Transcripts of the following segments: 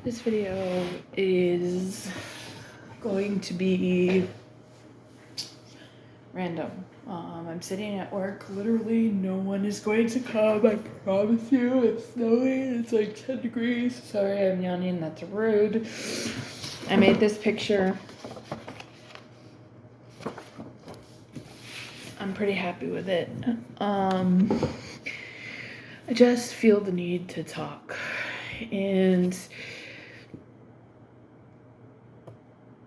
This video is going to be random. I'm sitting at work. Literally, no one is going to come. I promise you. It's snowing. It's like 10 degrees. Sorry, I'm yawning. That's rude. I made this picture. I'm pretty happy with it. I just feel the need to talk. And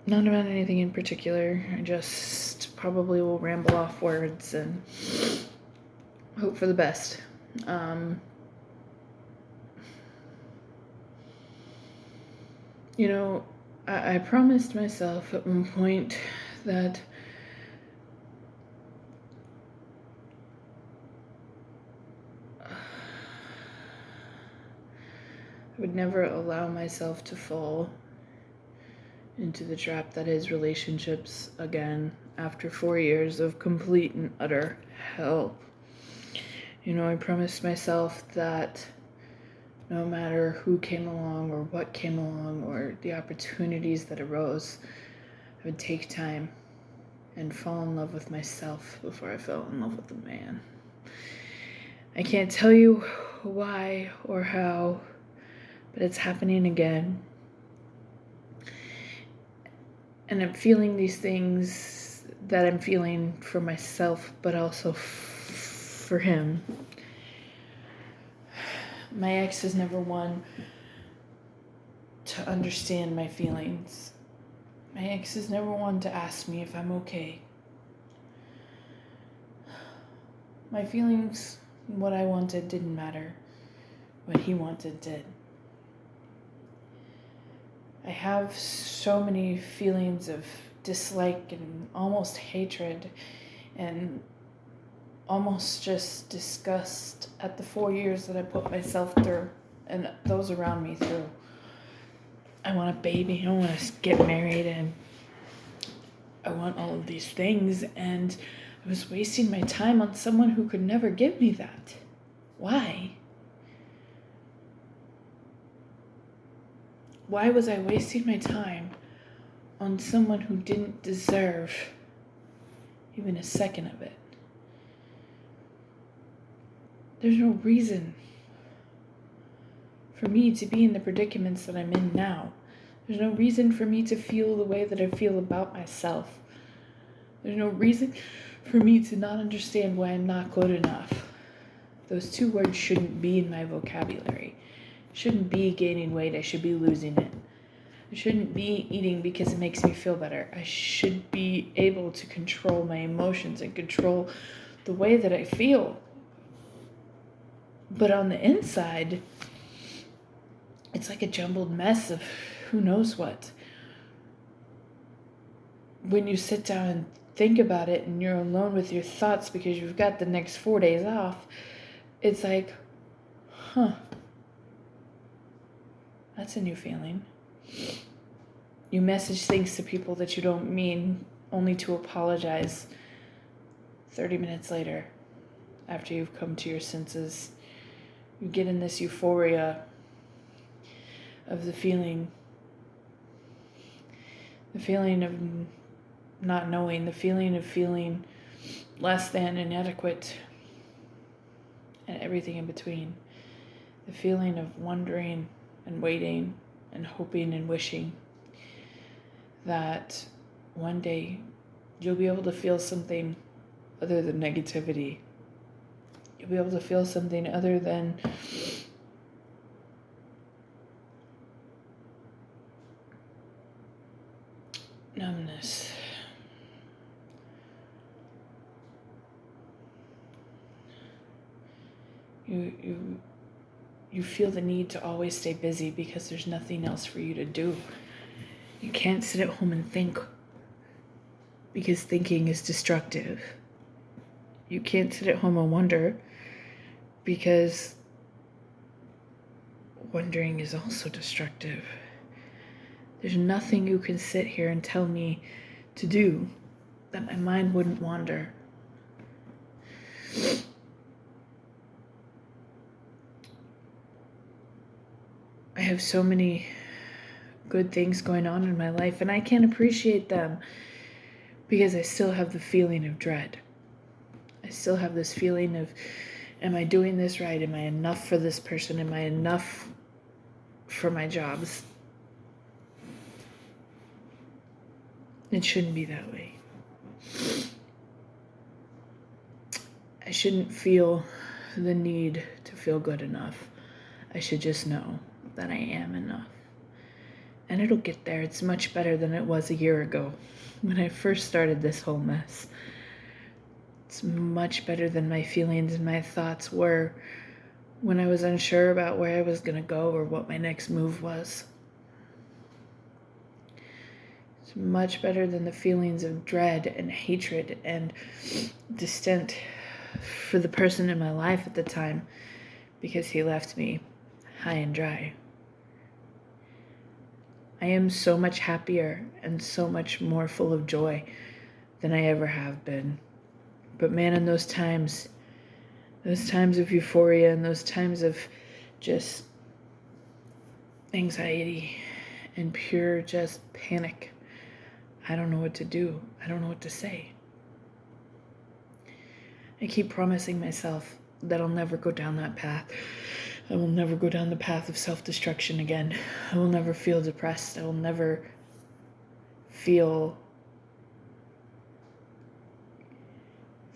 not about anything in particular. I just probably will ramble off words and hope for the best. I promised myself at one point that I would never allow myself to fall into the trap that is relationships again after 4 years of complete and utter hell. I promised myself that no matter who came along or what came along or the opportunities that arose, I would take time and fall in love with myself before I fell in love with a man. I can't tell you why or how, but it's happening again. And I'm feeling these things that I'm feeling for myself, but also for him. My ex is never one to understand my feelings. My ex is never one to ask me if I'm okay. My feelings, what I wanted didn't matter. What he wanted did. I have so many feelings of dislike and almost hatred and almost just disgust at the 4 years that I put myself through and those around me through. I want a baby, I want to get married, and I want all of these things, and I was wasting my time on someone who could never give me that. Why? Why was I wasting my time on someone who didn't deserve even a second of it? There's no reason for me to be in the predicaments that I'm in now. There's no reason for me to feel the way that I feel about myself. There's no reason for me to not understand why I'm not good enough. Those two words shouldn't be in my vocabulary. I shouldn't be gaining weight, I should be losing it. I shouldn't be eating because it makes me feel better. I should be able to control my emotions and control the way that I feel. But on the inside, it's like a jumbled mess of who knows what. When you sit down and think about it and you're alone with your thoughts because you've got the next 4 days off, it's like, that's a new feeling. You message things to people that you don't mean, only to apologize 30 minutes later after you've come to your senses. You get in this euphoria of the feeling of not knowing, the feeling of feeling less than, inadequate, and everything in between. The feeling of wondering and waiting and hoping and wishing that one day you'll be able to feel something other than negativity. You'll be able to feel something other than numbness. You feel the need to always stay busy because there's nothing else for you to do. You can't sit at home and think because thinking is destructive. You can't sit at home and wonder because wondering is also destructive. There's nothing you can sit here and tell me to do that my mind wouldn't wander. I have so many good things going on in my life, and I can't appreciate them because I still have the feeling of dread. I still have this feeling of, am I doing this right? Am I enough for this person? Am I enough for my jobs? It shouldn't be that way. I shouldn't feel the need to feel good enough. I should just know that I am enough. And it'll get there. It's much better than it was a year ago when I first started this whole mess. It's much better than my feelings and my thoughts were when I was unsure about where I was going to go or what my next move was. It's much better than the feelings of dread and hatred and dissent for the person in my life at the time because he left me high and dry. I am so much happier and so much more full of joy than I ever have been. But man, in those times of euphoria and those times of just anxiety and pure just panic, I don't know what to do. I don't know what to say. I keep promising myself that I'll never go down that path. I will never go down the path of self-destruction again. I will never feel depressed. I will never feel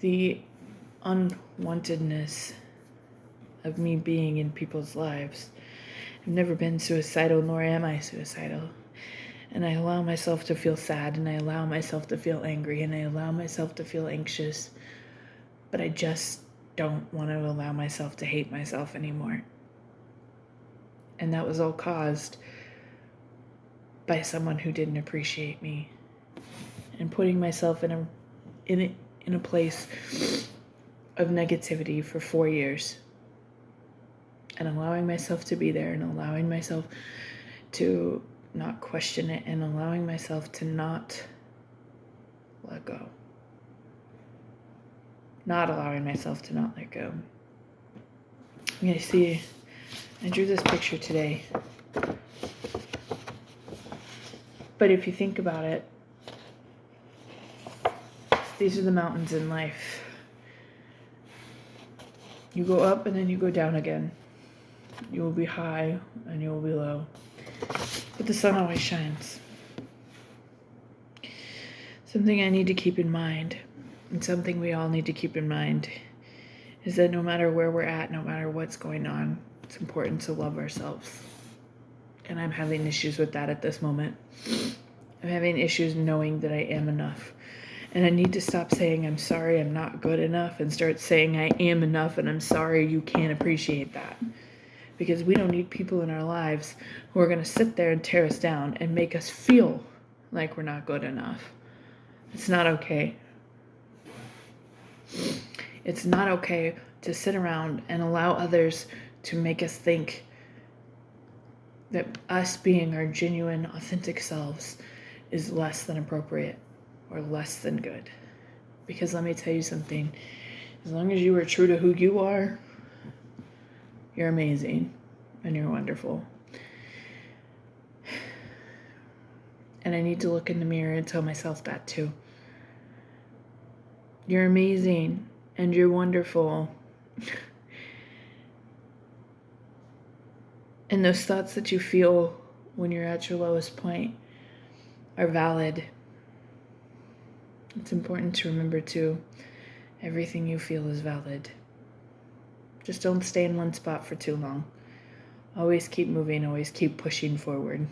the unwantedness of me being in people's lives. I've never been suicidal, nor am I suicidal. And I allow myself to feel sad, and I allow myself to feel angry, and I allow myself to feel anxious. But I just don't want to allow myself to hate myself anymore. And that was all caused by someone who didn't appreciate me and putting myself in a place of negativity for 4 years and allowing myself to be there and allowing myself to not question it and allowing myself to not let go. Not allowing myself to not let go. You see, I drew this picture today. But if you think about it, these are the mountains in life. You go up and then you go down again. You will be high and you will be low. But the sun always shines. Something I need to keep in mind, and something we all need to keep in mind, is that no matter where we're at, no matter what's going on, it's important to love ourselves. And I'm having issues with that at this moment. I'm having issues knowing that I am enough. And I need to stop saying I'm sorry, I'm not good enough, and start saying I am enough and I'm sorry you can't appreciate that. Because we don't need people in our lives who are going to sit there and tear us down and make us feel like we're not good enough. It's not okay. It's not okay to sit around and allow others to make us think that us being our genuine, authentic selves is less than appropriate or less than good. Because let me tell you something, as long as you are true to who you are, you're amazing and you're wonderful. And I need to look in the mirror and tell myself that too. You're amazing and you're wonderful. And those thoughts that you feel when you're at your lowest point are valid. It's important to remember too, everything you feel is valid. Just don't stay in one spot for too long. Always keep moving, always keep pushing forward.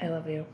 I love you.